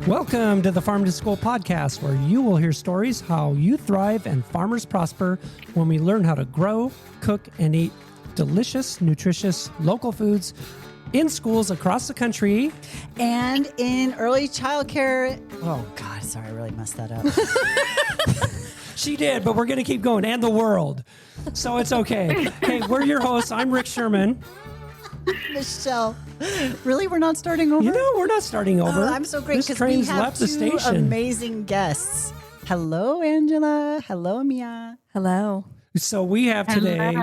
Welcome to the Farm to School podcast, where you will hear stories how you thrive and farmers prosper when we learn how to grow, cook, and eat delicious, nutritious, local foods in schools across the country. And in early childcare. Oh, God, sorry, I really messed that up. She did, but we're going to keep going. And the world. So it's okay. Hey, we're your hosts. I'm Rick Sherman. Michelle. Really? We're not starting over? You know, we're not starting over. I'm so great because we train's have left the two station. amazing guests. Hello, Angela. Hello, Emia. Hello. So we have today,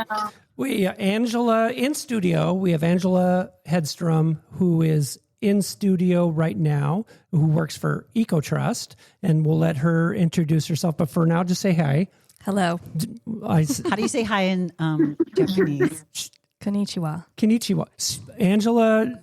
Angela in studio. We have Angela Hedsrom, who is in studio right now, who works for Ecotrust, and we'll let her introduce herself. But for now, just say hi. Hello. How do you say hi in Japanese? Konnichiwa. Konnichiwa. Angela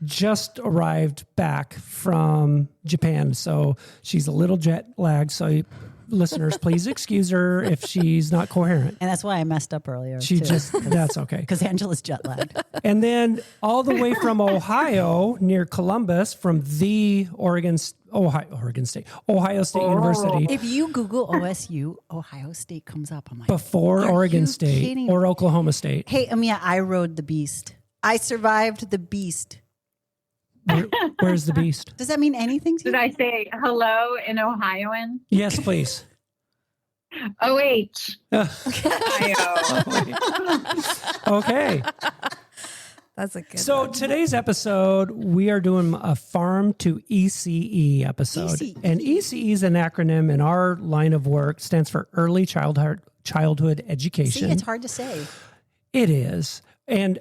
just arrived back from Japan, so she's a little jet lagged. So listeners, please excuse her if she's not coherent. And that's why I messed up earlier. That's okay. Because Angela's jet lagged. And then all the way from Ohio, near Columbus, from the Ohio State University. If you Google OSU, Ohio State comes up. I'm like, Before Oregon State kidding? or Oklahoma State. Hey, Emia, I rode the beast. I survived the beast. Where's the beast? Does that mean anything to you? Did I say hello in Ohioan? Yes, please. OH. Ohio. Okay. That's a good So one. today's episode, we are doing a farm to ECE episode. ECE. And ECE is an acronym in our line of work, stands for Early Childhood Education. See, it's hard to say. It is. And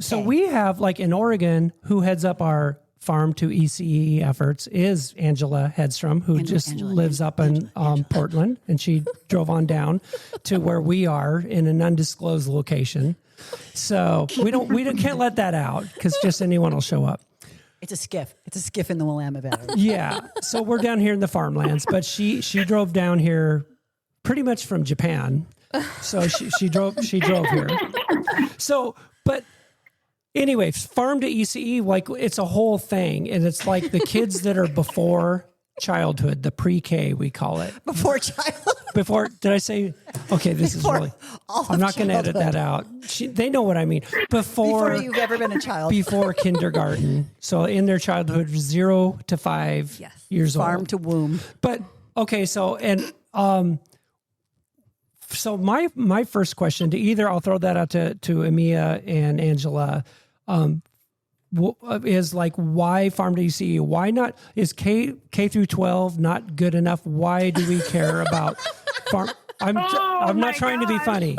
so we have, like in Oregon, who heads up our farm to ECE efforts is Angela Hedsrom, who lives up in Portland. And she drove on down to where we are in an undisclosed location. So we can't let that out because just anyone will show up. It's a skiff. It's a skiff in the Willamette Valley. Yeah. So we're down here in the farmlands, but she drove down here pretty much from Japan. So she drove here. So, but anyway, farm to ECE, like it's a whole thing. And it's like the kids that are before childhood, the pre-K, we call it. Before childhood. Did I say, okay, I'm not going to edit that out. They know what I mean. Before you've ever been a child. Before kindergarten. So in their childhood, 0 to 5 years old. Farm to womb. But okay, so so my first question to either, I'll throw that out to Emia and Angela, is like, why farm to ECE? Why not? Is K through 12 not good enough? Why do we care about farm? I'm not trying to be funny.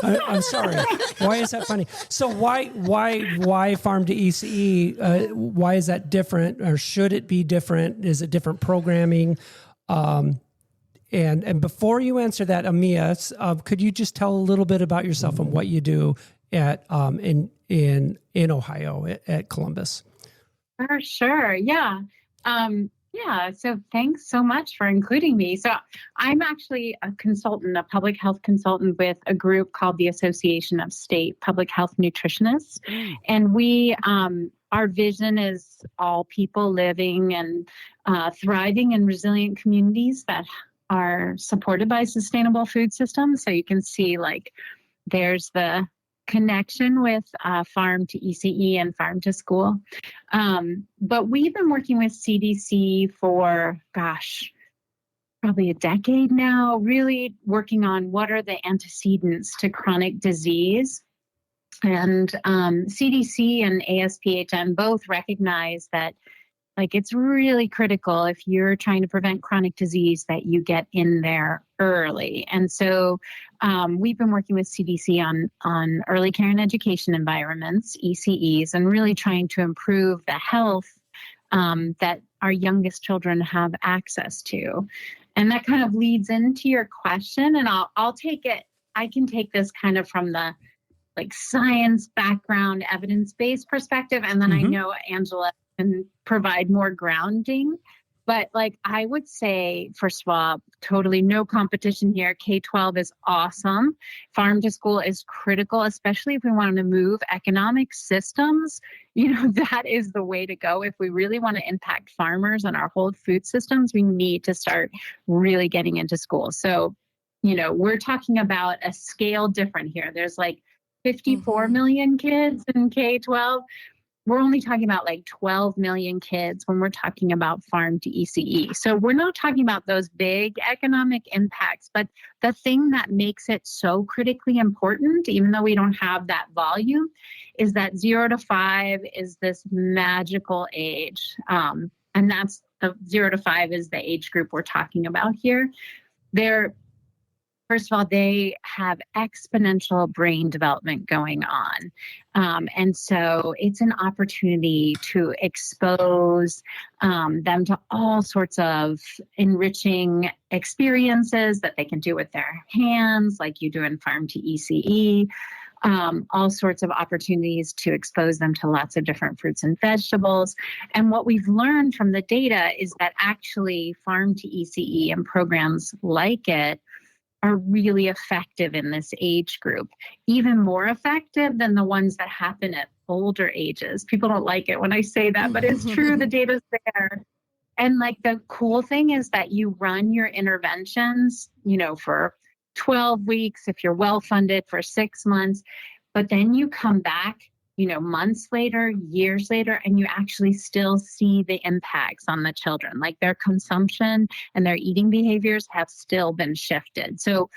I'm sorry. Why is that funny? So why farm to ECE? Why is that different, or should it be different? Is it different programming? And before you answer that, Emia, could you just tell a little bit about yourself and what you do at in Ohio at Columbus? Sure. Yeah. So thanks so much for including me. So I'm actually a consultant, a public health consultant with a group called the Association of State Public Health Nutritionists. And we, our vision is all people living and thriving in resilient communities that are supported by sustainable food systems. So you can see, like, there's the connection with farm to ECE and farm to school. But we've been working with CDC for, probably a decade now, really working on what are the antecedents to chronic disease. And CDC and ASPHN both recognize that, like, it's really critical if you're trying to prevent chronic disease that you get in there early. And so we've been working with CDC on early care and education environments, ECEs, and really trying to improve the health that our youngest children have access to. And that kind of leads into your question, and I'll take it. I can take this kind of from the science background, evidence-based perspective, and then I know Angela can provide more grounding. But like, I would say, first of all, totally no competition here. K-12 is awesome. Farm to school is critical, especially if we want to move economic systems. That is the way to go. If we really want to impact farmers and our whole food systems, we need to start really getting into school. So, we're talking about a scale different here. There's like 54 million kids in K-12. We're only talking about like 12 million kids when we're talking about farm to ECE. So we're not talking about those big economic impacts, but the thing that makes it so critically important, even though we don't have that volume, is that 0 to 5 is this magical age. And that's 0 to 5 is the age group we're talking about here. First of all, they have exponential brain development going on. And so it's an opportunity to expose them to all sorts of enriching experiences that they can do with their hands, like you do in Farm to ECE. All sorts of opportunities to expose them to lots of different fruits and vegetables. And what we've learned from the data is that actually Farm to ECE and programs like it are really effective in this age group, even more effective than the ones that happen at older ages. People don't like it when I say that, but it's true. The data's there. And like the cool thing is that you run your interventions, for 12 weeks, if you're well funded, for 6 months, but then you come back, months later, years later, and you actually still see the impacts on the children. Like their consumption and their eating behaviors have still been shifted. So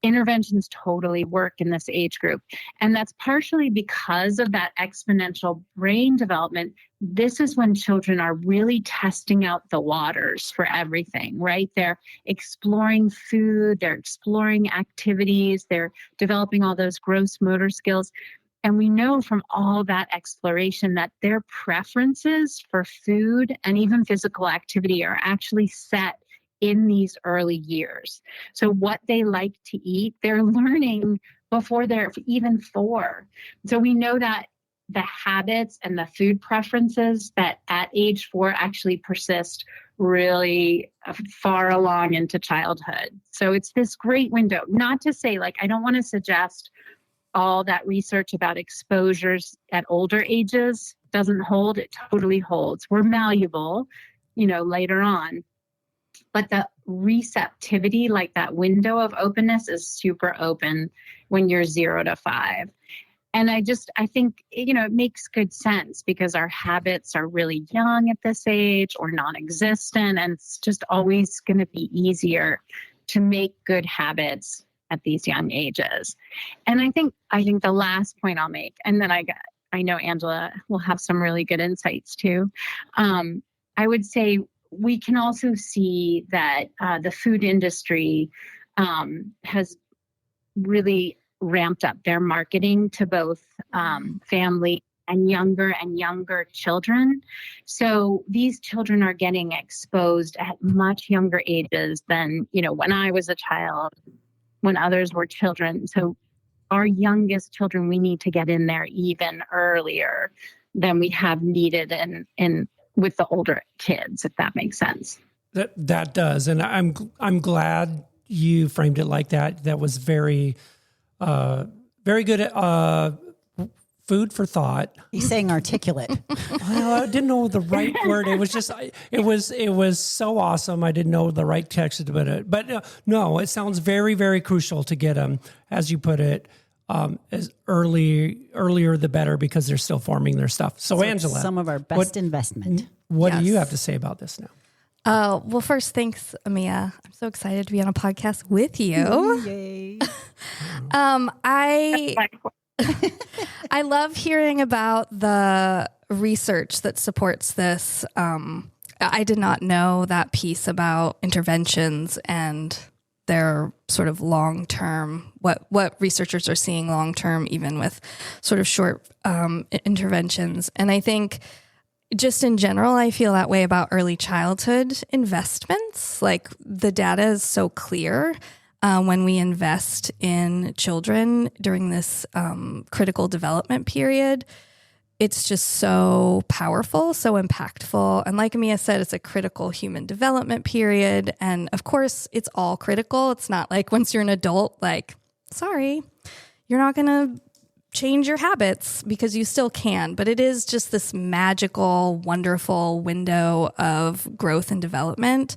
interventions totally work in this age group. And that's partially because of that exponential brain development. This is when children are really testing out the waters for everything, right? They're exploring food, they're exploring activities, they're developing all those gross motor skills. And we know from all that exploration that their preferences for food and even physical activity are actually set in these early years. So what they like to eat, they're learning before they're even 4. So we know that the habits and the food preferences that at age 4 actually persist really far along into childhood. So it's this great window. Not to say, like, I don't want to suggest all that research about exposures at older ages doesn't hold. It totally holds. We're malleable, later on. But the receptivity, like that window of openness, is super open when you're 0 to 5. And I think, it makes good sense because our habits are really young at this age or non-existent. And it's just always going to be easier to make good habits at these young ages. And I think the last point I'll make, and then I know Angela will have some really good insights too. I would say we can also see that the food industry has really ramped up their marketing to both family and younger children. So these children are getting exposed at much younger ages than, when I was a child, when others were children. So our youngest children, we need to get in there even earlier than we have needed in with the older kids, if that makes sense. That does. And I'm glad you framed it like that. That was very good food for thought. He's saying articulate. Well, I didn't know the right word. It was just, it was so awesome. I didn't know the right text, but no, it sounds very, very crucial to get them, as you put it, as earlier the better, because they're still forming their stuff. So Angela, some of our best investment. What do you have to say about this now? Well, first, thanks, Emia. I'm so excited to be on a podcast with you. Yay. I love hearing about the research that supports this. I did not know that piece about interventions and their sort of long-term, what researchers are seeing long-term, even with sort of short interventions. And I think just in general, I feel that way about early childhood investments. Like the data is so clear. When we invest in children during this critical development period, it's just so powerful, so impactful. And like Emia said, it's a critical human development period. And of course, it's all critical. It's not like once you're an adult, like, sorry, you're not going to change your habits, because you still can. But it is just this magical, wonderful window of growth and development.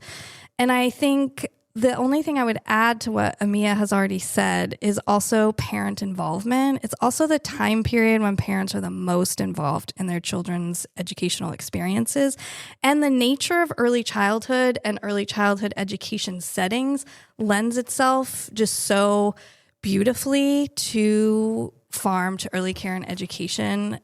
And I think the only thing I would add to what Emia has already said is also parent involvement. It's also the time period when parents are the most involved in their children's educational experiences. And the nature of early childhood and early childhood education settings lends itself just so beautifully to farm to early care and education.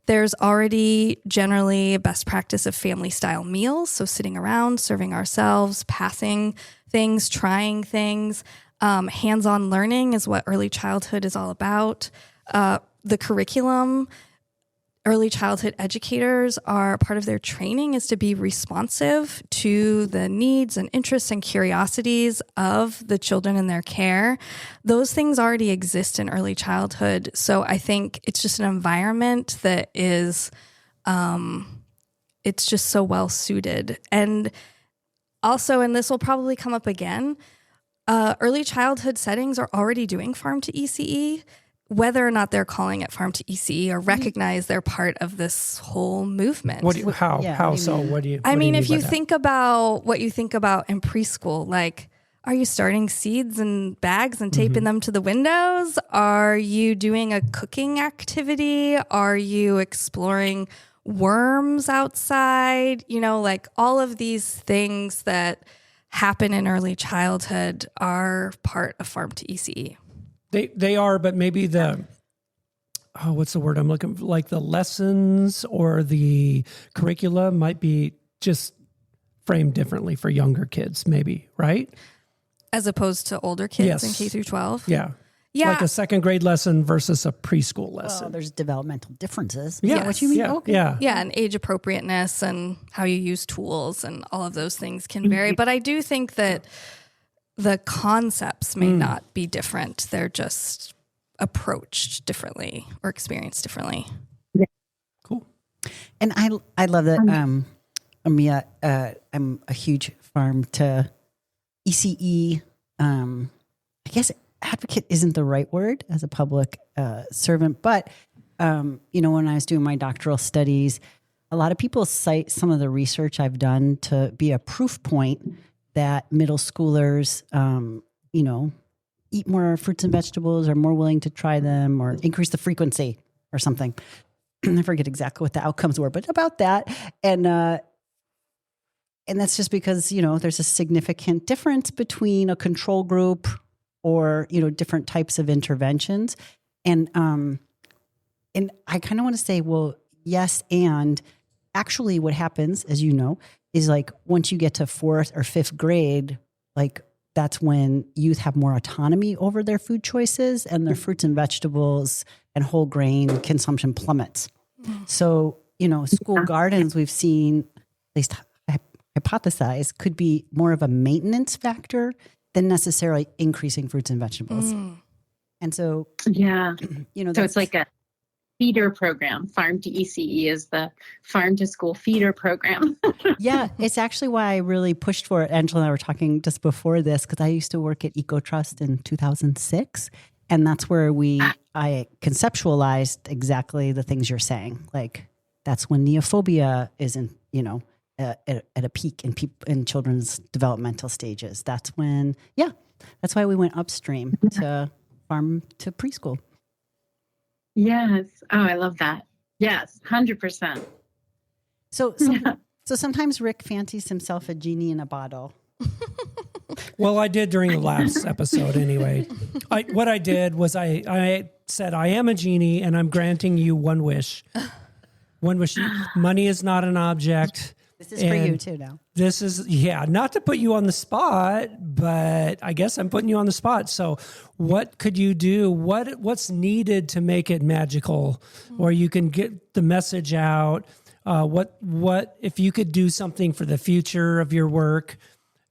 There's already generally a best practice of family style meals. So sitting around, serving ourselves, passing things, trying things. Hands-on learning is what early childhood is all about. The curriculum, early childhood educators are part of their training is to be responsive to the needs and interests and curiosities of the children in their care. Those things already exist in early childhood. So I think it's just an environment that is, it's just so well suited. And also, and this will probably come up again, early childhood settings are already doing farm to ECE. Whether or not they're calling it farm to ECE or recognize they're part of this whole movement. How so? What do you? I mean, if you think about what you think about in preschool, like, are you starting seeds in bags and taping them to the windows? Are you doing a cooking activity? Are you exploring worms outside? You know, like all of these things that happen in early childhood are part of farm to ECE. They are, but maybe what's the word I'm looking for? Like the lessons or the curricula might be just framed differently for younger kids, maybe, right? As opposed to older kids in K through 12? Yeah. Like a second grade lesson versus a preschool lesson. Well, there's developmental differences. Yeah. Is that what you mean? Yeah. Okay. Yeah. And age appropriateness and how you use tools and all of those things can vary. But I do think that the concepts may not be different. They're just approached differently or experienced differently. Yeah. Cool. And I love that, Emia, I'm a huge farm to ECE. I guess advocate isn't the right word as a public servant, but, when I was doing my doctoral studies, a lot of people cite some of the research I've done to be a proof point that middle schoolers, eat more fruits and vegetables, are more willing to try them, or increase the frequency or something. I forget exactly what the outcomes were, but about that. And that's just because, there's a significant difference between a control group or, different types of interventions. And I kind of want to say, well, yes. And actually what happens, as you know, is like once you get to 4th or 5th grade, like that's when youth have more autonomy over their food choices and their fruits and vegetables and whole grain consumption plummets. So, school gardens we've seen, at least hypothesize, could be more of a maintenance factor than necessarily increasing fruits and vegetables. And so, so it's like a feeder program. Farm to ECE is the farm to school feeder program. Yeah, it's actually why I really pushed for it. Angela and I were talking just before this, because I used to work at Ecotrust in 2006. And that's where I conceptualized exactly the things you're saying. Like that's when neophobia isn't, at a peak in children's developmental stages. That's when, that's why we went upstream to farm to preschool. Yes. Oh, I love that. Yes, 100%. So sometimes Rick fancies himself a genie in a bottle. Well, I did during the last episode anyway. What I did was I said, I am a genie and I'm granting you one wish. One wish. Money is not an object. This is for you too now. This is, not to put you on the spot, but I guess I'm putting you on the spot. So what could you do? What's needed to make it magical or you can get the message out? What if you could do something for the future of your work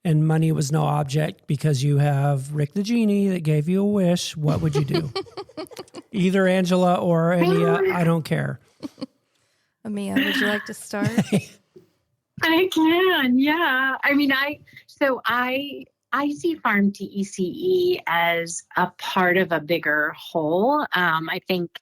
and money was no object because you have Rick the Genie that gave you a wish, what would you do? Either Angela or Emia, I don't care. Emia, would you like to start? I can, yeah. I mean, I see farm to ECE as a part of a bigger whole. I think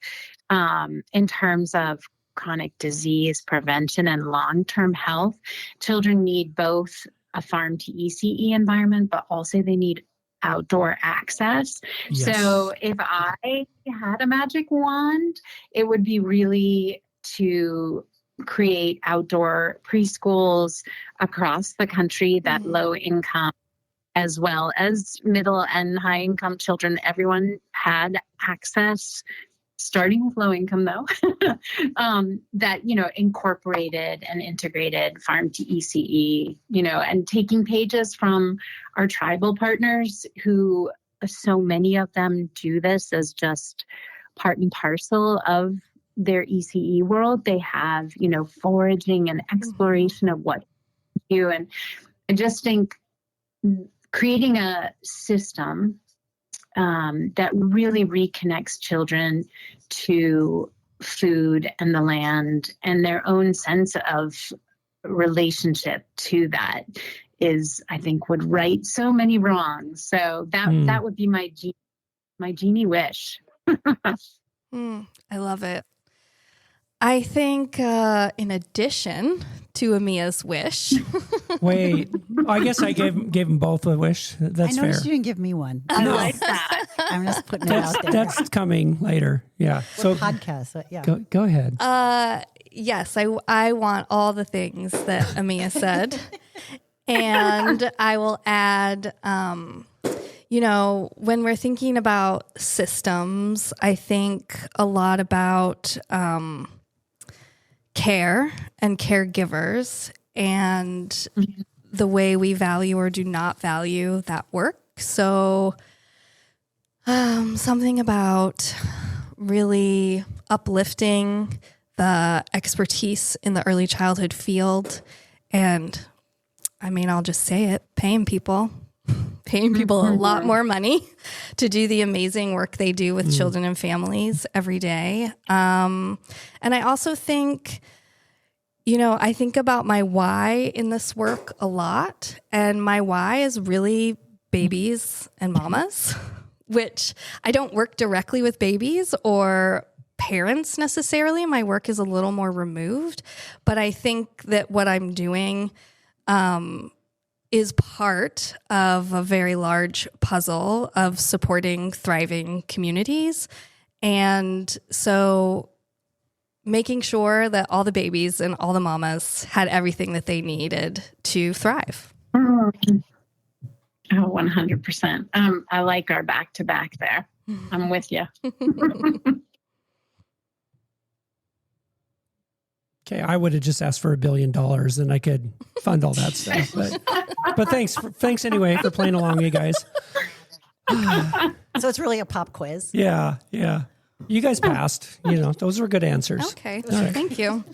in terms of chronic disease prevention and long-term health, children need both a farm to ECE environment, but also they need outdoor access. Yes. So if I had a magic wand, it would be really to create outdoor preschools across the country that low income as well as middle and high income children, everyone had access, starting with low income though, that, incorporated and integrated farm to ECE, and taking pages from our tribal partners who so many of them do this as just part and parcel of their ECE world. They have, foraging and exploration of what to do. And I just think creating a system that really reconnects children to food and the land and their own sense of relationship to that is, I think, would right so many wrongs. So that would be my genie wish. I love it. I think in addition to Emia's wish. Wait, I guess I gave them both a wish. That's fair. I noticed you didn't give me one. I like that. I'm just putting it out there. That's coming later. Yeah. So podcast. Yeah. Go ahead. Yes, I want all the things that Emia said. And I will add, when we're thinking about systems, I think a lot about care and caregivers and the way we value or do not value that work. So something about really uplifting the expertise in the early childhood field. And I mean, I'll just say it, paying people a lot more money to do the amazing work they do with children and families every day. And I also think, I think about my why in this work a lot. And my why is really babies and mamas, which I don't work directly with babies or parents necessarily. My work is a little more removed. But I think that what I'm doing is part of a very large puzzle of supporting thriving communities. And so making sure that all the babies and all the mamas had everything that they needed to thrive. Oh, 100%. I like our back-to-back there. I'm with you. Okay, I would have just asked for $1 billion and I could fund all that stuff. But thanks anyway for playing along, you guys. So it's really a pop quiz. Yeah. You guys passed. Those were good answers. Okay, thank you.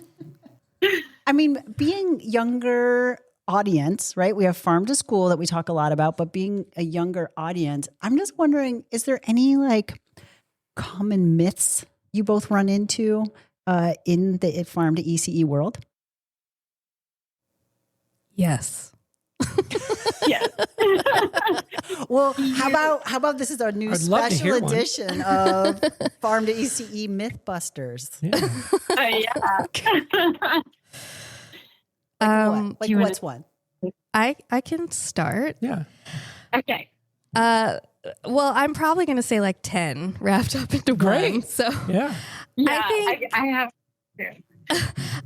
I mean, being younger audience, right? We have farm to school that we talk a lot about, but being a younger audience, I'm just wondering, is there any common myths you both run into in the farm to ECE world? Yes. Yes. Well, how about this is our new special edition of Farm to ECE Mythbusters. Yeah. What's one? I can start. Yeah. Okay. Well, I'm probably going to say 10 wrapped up into one. So yeah. I have.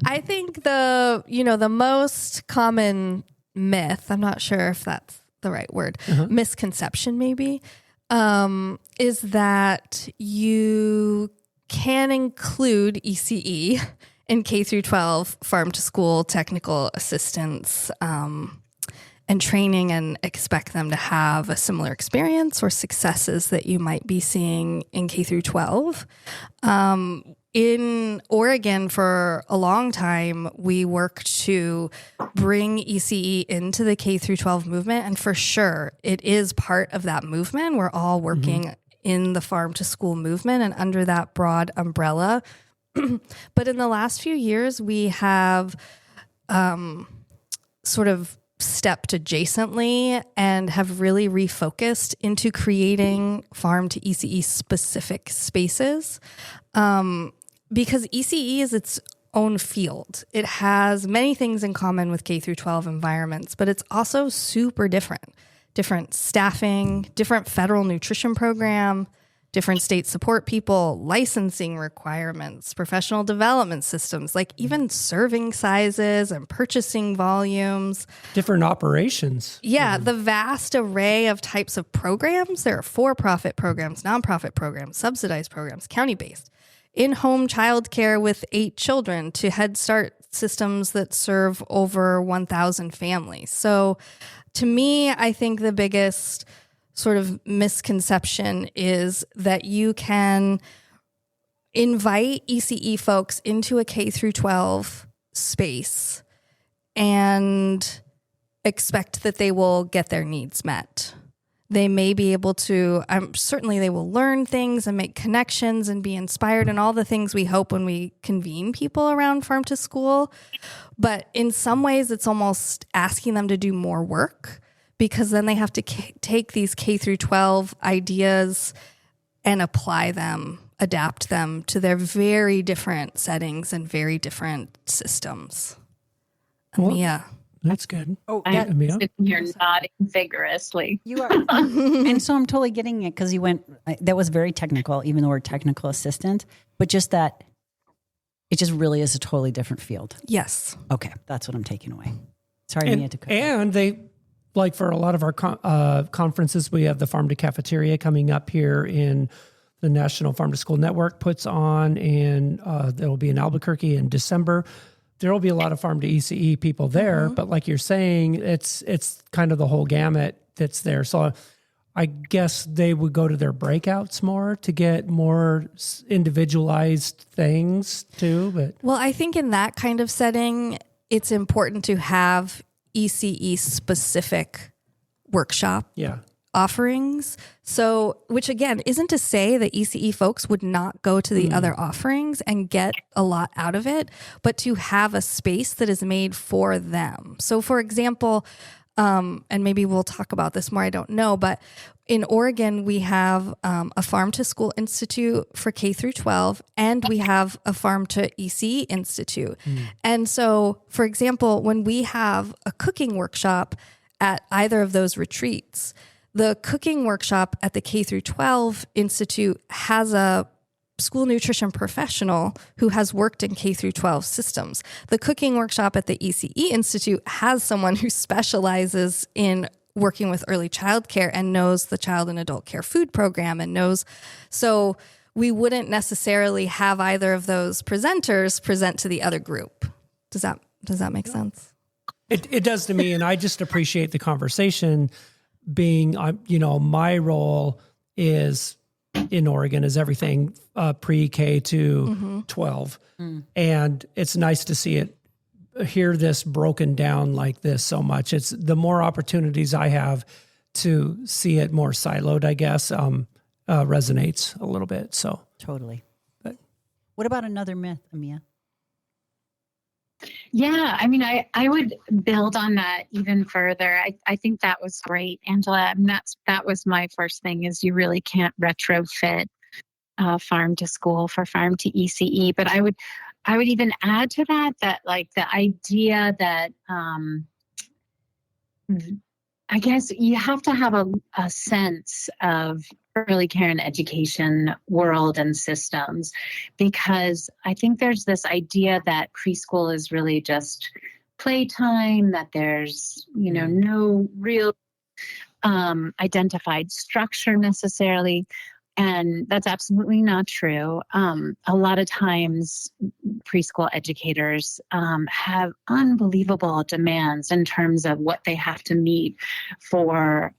I think the most common myth, I'm not sure if that's the right word, misconception maybe, is that you can include ECE in K through 12 farm to school technical assistance and training and expect them to have a similar experience or successes that you might be seeing in K through 12. in Oregon, for a long time, we worked to bring ECE into the K through 12 movement. And for sure, it is part of that movement. We're all working in the farm to school movement and under that broad umbrella. But in the last few years, we have sort of stepped adjacently and have really refocused into creating farm to ECE specific spaces. Because ECE is its own field. It has many things in common with K through 12 environments, but it's also super different. Different staffing, different federal nutrition program, different state support people, licensing requirements, professional development systems, like even serving sizes and purchasing volumes. Different operations. Yeah, the vast array of types of programs. There are for-profit programs, nonprofit programs, subsidized programs, county-based, in-home childcare with 8 children to Head Start systems that serve over 1,000 families. So to me, I think the biggest sort of misconception is that you can invite ECE folks into a K through 12 space and expect that they will get their needs met. They may be able to, certainly they will learn things and make connections and be inspired and all the things we hope when we convene people around farm to school. But in some ways, it's almost asking them to do more work, because then they have to take these K through 12 ideas and apply them, adapt them to their very different settings and very different systems. Well, Emia. That's good. Oh, I'm Emia? sitting here nodding vigorously. You are. And so I'm totally getting it, because you went, that was very technical, even though we're technical assistant, but just that it just really is a totally different field. Yes. Okay. That's what I'm taking away. Sorry, Mia, to cut. And they, like for a lot of our conferences, we have the Farm to Cafeteria coming up here in the National Farm to School Network puts on, and there will be in Albuquerque in December. There will be a lot of farm to ECE people there, but like you're saying, it's kind of the whole gamut that's there. So I guess they would go to their breakouts more to get more individualized things too. But Well, I think in that kind of setting, it's important to have ECE specific workshop offerings. So, which again, isn't to say that ECE folks would not go to the other offerings and get a lot out of it, but to have a space that is made for them. So for example, and maybe we'll talk about this more, I don't know, but in Oregon, we have a Farm to School Institute for K through 12, and we have a Farm to ECE Institute. And so, for example, when we have a cooking workshop at either of those retreats, the cooking workshop at the K through 12 Institute has a school nutrition professional who has worked in K through 12 systems. The cooking workshop at the ECE Institute has someone who specializes in working with early child care and knows the child and adult care food program and knows. So we wouldn't necessarily have either of those presenters present to the other group. Does that make sense? it does to me, and I just appreciate the conversation. Being, my role is in Oregon is everything pre-K to 12. And it's nice to hear this broken down like this so much. It's the more opportunities I have to see it more siloed, I guess, resonates a little bit. So Totally. But what about another myth, Emia? Yeah, I mean, I would build on that even further. I think that was great, Angela. And that was my first thing, is you really can't retrofit farm to school for farm to ECE. But I would even add to that like the idea that I guess you have to have a sense of early care and education world and systems, because I think there's this idea that preschool is really just playtime, that there's, no real identified structure necessarily. And that's absolutely not true. A lot of times preschool educators have unbelievable demands in terms of what they have to meet for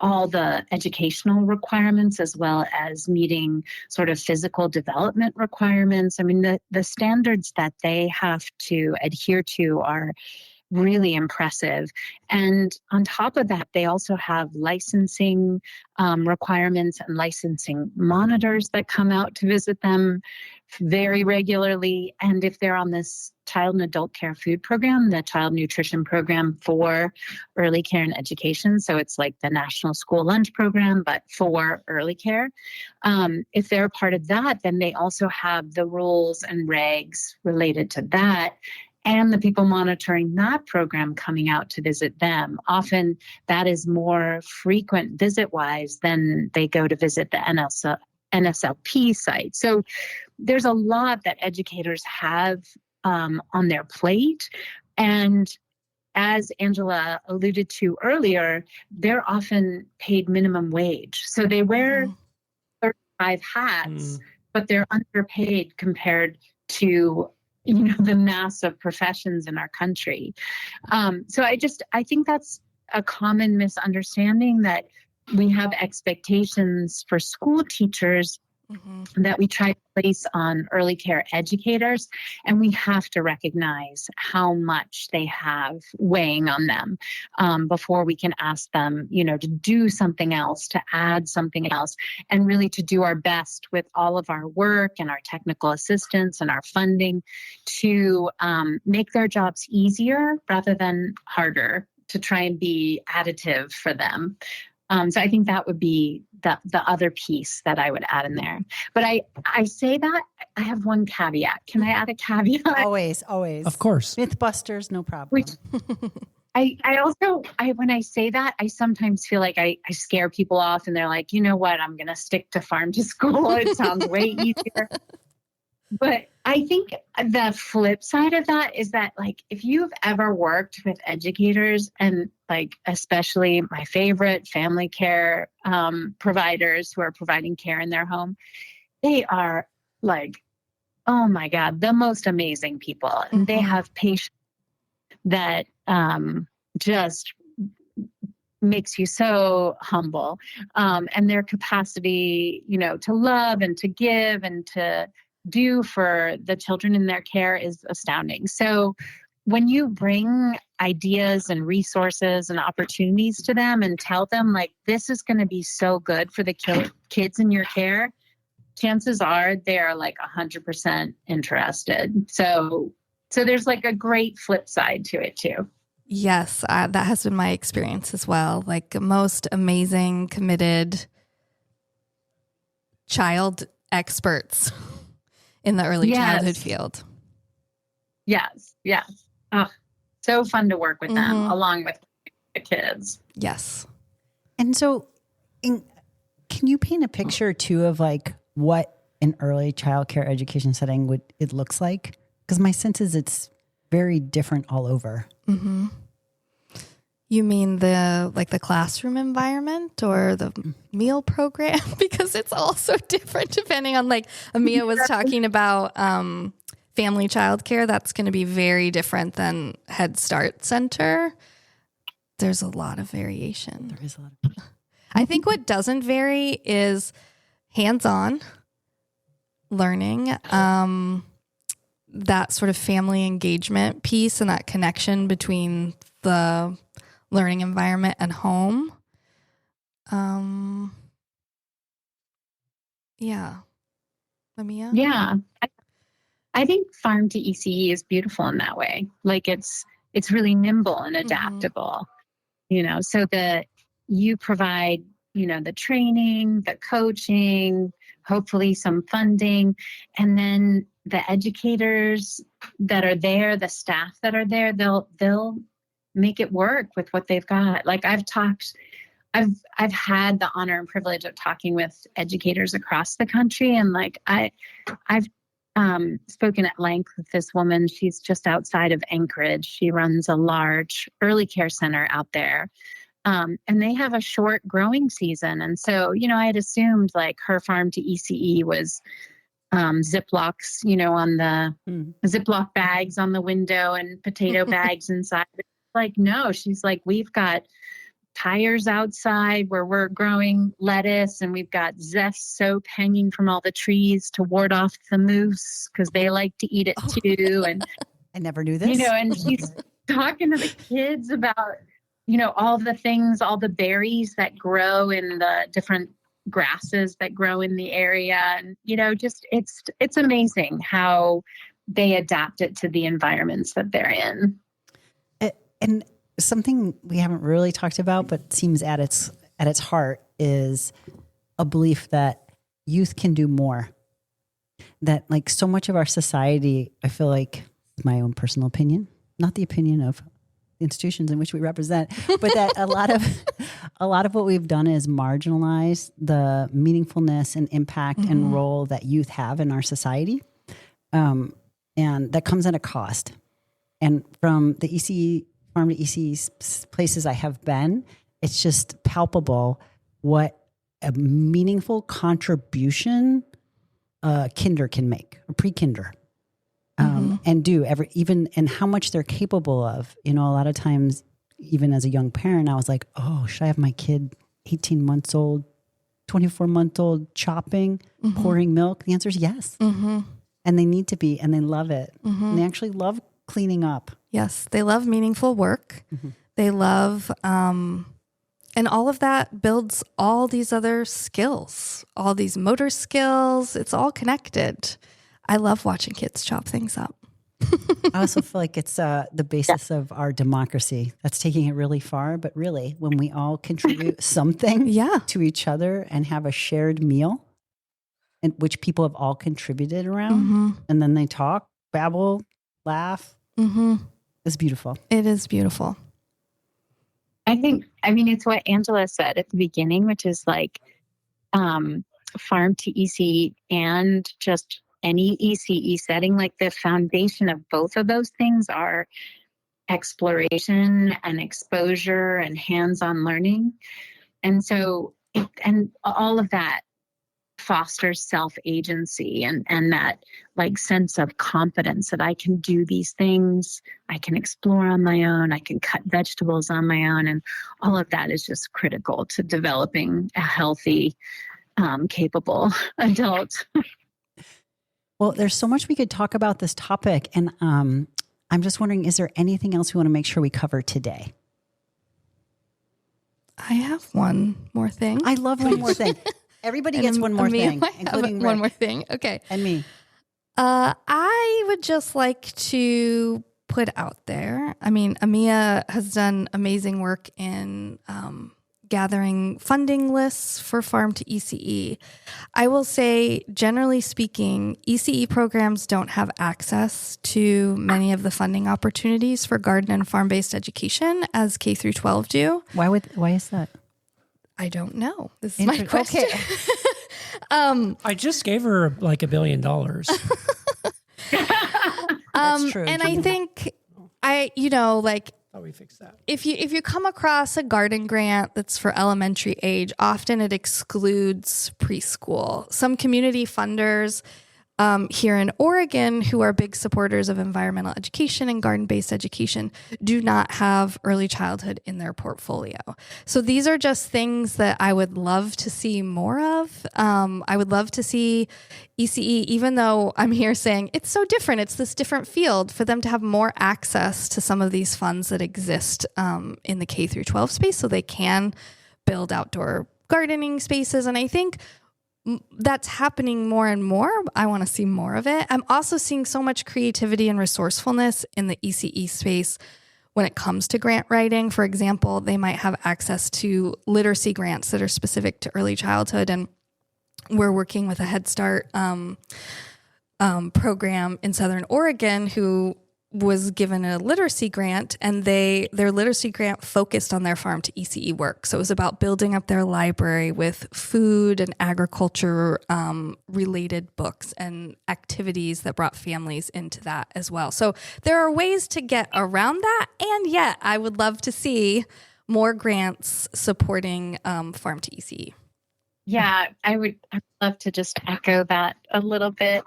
all the educational requirements as well as meeting sort of physical development requirements. I mean, the standards that they have to adhere to are really impressive. And on top of that, they also have licensing requirements and licensing monitors that come out to visit them very regularly. And if they're on this child and adult care food program, the child nutrition program for early care and education, so it's like the National School Lunch Program, but for early care, if they're a part of that, then they also have the rules and regs related to that, and the people monitoring that program coming out to visit them. Often that is more frequent visit-wise than they go to visit the NSLP site. So there's a lot that educators have on their plate. And as Angela alluded to earlier, they're often paid minimum wage. So they wear 35 hats, but they're underpaid compared to the mass of professions in our country. So I think that's a common misunderstanding, that we have expectations for school teachers that we try to place on early care educators, and we have to recognize how much they have weighing on them before we can ask them, to do something else, to add something else, and really to do our best with all of our work and our technical assistance and our funding to make their jobs easier rather than harder, to try and be additive for them. So I think that would be the other piece that I would add in there. But I say that, I have one caveat. Can I add a caveat? Always. Of course. Mythbusters, no problem. Which I also, when I say that, I sometimes feel like I scare people off, and they're like, you know what, I'm going to stick to farm to school. It sounds way easier. But I think the flip side of that is that, like, if you've ever worked with educators, and like, especially my favorite family care providers who are providing care in their home, they are like, oh my God, the most amazing people. And they have patients that just makes you so humble. And their capacity, to love and to give and to do for the children in their care is astounding. So when you bring ideas and resources and opportunities to them and tell them, like, this is going to be so good for the kids in your care, chances are they're like 100% interested. So there's like a great flip side to it too. Yes, that has been my experience as well. Like, most amazing, committed child experts in the early childhood field. Yes. Oh, so fun to work with them along with the kids. Yes. And so can you paint a picture too of like what an early childcare education setting it looks like? Because my sense is it's very different all over. Mm-hmm. You mean the classroom environment or the meal program? Because it's all so different depending on, like, Emia was talking about family childcare. That's going to be very different than Head Start Center. There's a lot of variation. There is a lot of. I think what doesn't vary is hands-on learning, that sort of family engagement piece and that connection between the learning environment and home. Yeah. Emia? Yeah. I think farm to ECE is beautiful in that way. Like, it's really nimble and adaptable, so that you provide, the training, the coaching, hopefully some funding, and then the educators that are there, the staff that are there, they'll make it work with what they've got. Like, I've had the honor and privilege of talking with educators across the country, and like I've spoken at length with this woman. She's just outside of Anchorage. She runs a large early care center out there. And they have a short growing season. And so, I had assumed like her farm to ECE was Ziplocs, on the Ziploc bags on the window and potato bags inside. Like, no, she's like, we've got tires outside where we're growing lettuce, and we've got zest soap hanging from all the trees to ward off the moose because they like to eat it too. And I never knew this. and he's talking to the kids about, all the things, all the berries that grow in the different grasses that grow in the area. And, just it's amazing how they adapt it to the environments that they're in. And something we haven't really talked about, but seems at its heart, is a belief that youth can do more. That like so much of our society, I feel like, my own personal opinion, not the opinion of institutions in which we represent, but that a lot of what we've done is marginalize the meaningfulness and impact and role that youth have in our society. And that comes at a cost. And from the ECE, farm to ECE places I have been, it's just palpable what a meaningful contribution kinder can make, or pre-kinder. And do and how much they're capable of. A lot of times, even as a young parent, I was like, oh, should I have my kid 18 months old, 24 months old, chopping, pouring milk? The answer is yes. And they need to be, and they love it. And they actually love cleaning up. Yes, they love meaningful work. They love, and all of that builds all these other skills, all these motor skills. It's all connected. I love watching kids chop things up. I also feel like it's the basis of our democracy. That's taking it really far, but really, when we all contribute something to each other and have a shared meal, and which people have all contributed around, and then they talk, babble, laugh, it's beautiful. It is beautiful. It's what Angela said at the beginning, which is like farm to ECE and just any ECE setting, like the foundation of both of those things are exploration and exposure and hands-on learning. And so, and all of that fosters self-agency and that like sense of confidence that I can do these things, I can explore on my own, I can cut vegetables on my own. And all of that is just critical to developing a healthy, capable adult. Well, there's so much we could talk about this topic. And I'm just wondering, is there anything else we want to make sure we cover today? I have one more thing. I love one more thing. Everybody gets one more thing, including one more thing. Okay. And me. I would just like to put out there, Emia has done amazing work in gathering funding lists for farm to ECE. I will say, generally speaking, ECE programs don't have access to many of the funding opportunities for garden and farm-based education as K through 12 do. Why is that? I don't know. This is my question. Okay. I just gave her like $1 billion. That's true. And I think how we fix that. If you come across a garden grant that's for elementary age, often it excludes preschool. Some community funders here in Oregon, who are big supporters of environmental education and garden-based education, do not have early childhood in their portfolio. So these are just things that I would love to see more of. I would love to see ECE, even though I'm here saying it's so different, it's this different field, for them to have more access to some of these funds that exist in the K through 12 space, so they can build outdoor gardening spaces. And I think that's happening more and more. I want to see more of it. I'm also seeing so much creativity and resourcefulness in the ECE space when it comes to grant writing. For example, they might have access to literacy grants that are specific to early childhood. And we're working with a Head Start program in Southern Oregon who was given a literacy grant, and their literacy grant focused on their farm to ECE work. So it was about building up their library with food and agriculture related books and activities that brought families into that as well. So there are ways to get around that. And yet I would love to see more grants supporting farm to ECE. Yeah, I'd love to just echo that a little bit.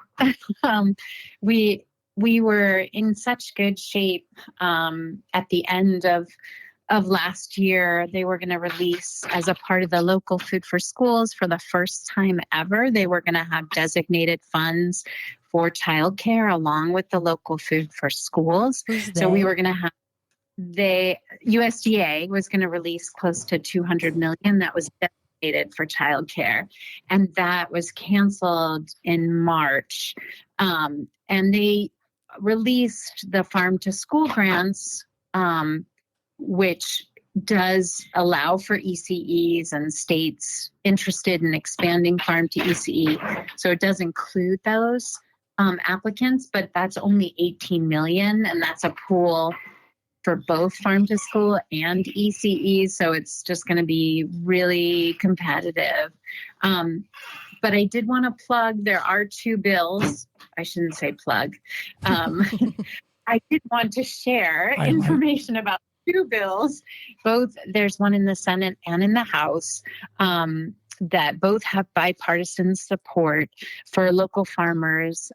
We were in such good shape at the end of of last year, they were going to release, as a part of the local food for schools, for the first time ever, they were going to have designated funds for childcare along with the local food for schools. So we were going to have USDA was going to release close to $200 million that was designated for childcare, and that was canceled in March. And they released the farm to school grants, which does allow for ECEs and states interested in expanding farm to ECE. So it does include those applicants, but that's only 18 million, and that's a pool for both farm to school and ECE. So it's just going to be really competitive. But I did want to plug, there are two bills. I shouldn't say plug. I did want to share information about two bills. Both, there's one in the Senate and in the House, that both have bipartisan support for local farmers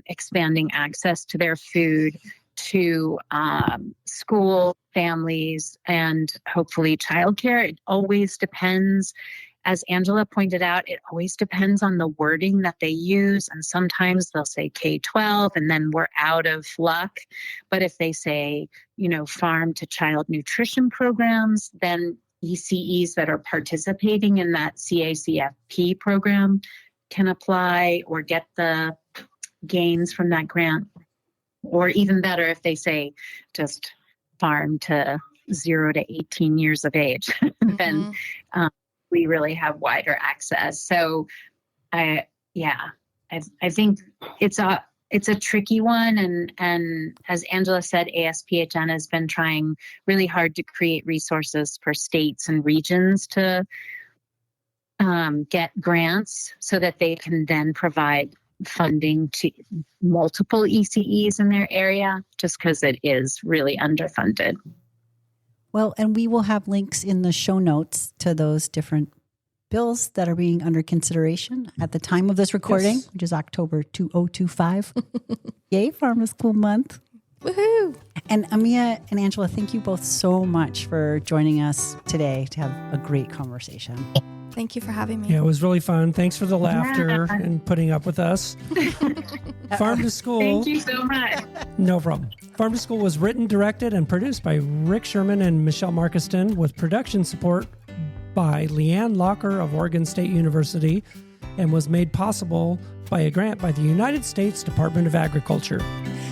expanding access to their food to school families and hopefully childcare. It always depends. As Angela pointed out, it always depends on the wording that they use. And sometimes they'll say K-12 and then we're out of luck. But if they say, farm to child nutrition programs, then ECEs that are participating in that CACFP program can apply or get the gains from that grant. Or even better, if they say just farm to 0 to 18 years of age, then we really have wider access. So I think it's a tricky one. And as Angela said, ASPHN has been trying really hard to create resources for states and regions to get grants so that they can then provide funding to multiple ECEs in their area, just because it is really underfunded. Well, and we will have links in the show notes to those different bills that are being under consideration at the time of this recording, which is October 2025. Yay, Farm to School Month. Woohoo! And Emia and Angela, thank you both so much for joining us today to have a great conversation. Thank you for having me. Yeah, it was really fun. Thanks for the laughter and putting up with us. Farm to School. Thank you so much. No problem. Farm to School was written, directed, and produced by Rick Sherman and Michelle Markiston, with production support by Leanne Locker of Oregon State University, and was made possible by a grant by the United States Department of Agriculture.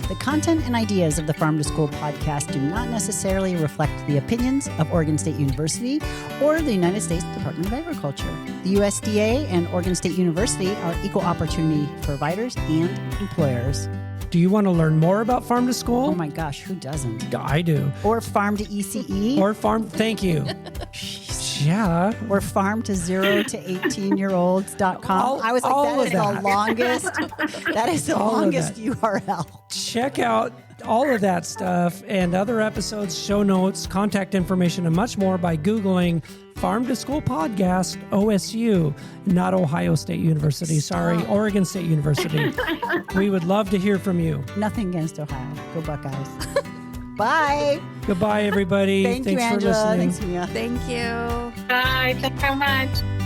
The content and ideas of the Farm to School podcast do not necessarily reflect the opinions of Oregon State University or the United States Department of Agriculture. The USDA and Oregon State University are equal opportunity providers and employers. Do you want to learn more about Farm to School? Oh my gosh, who doesn't? I do. Or Farm to ECE. Or thank you. Yeah. Or farm to 0 to 18-year-olds.com. I was like, that is the longest URL. Check out all of that stuff and other episodes, show notes, contact information, and much more by Googling Farm to School Podcast, OSU, not Ohio State University. Sorry, Oregon State University. We would love to hear from you. Nothing against Ohio. Go Buckeyes. Bye. Goodbye, everybody. Thanks you, Angela. for listening. Thanks, Mia. Thank you. Bye. Thanks so much.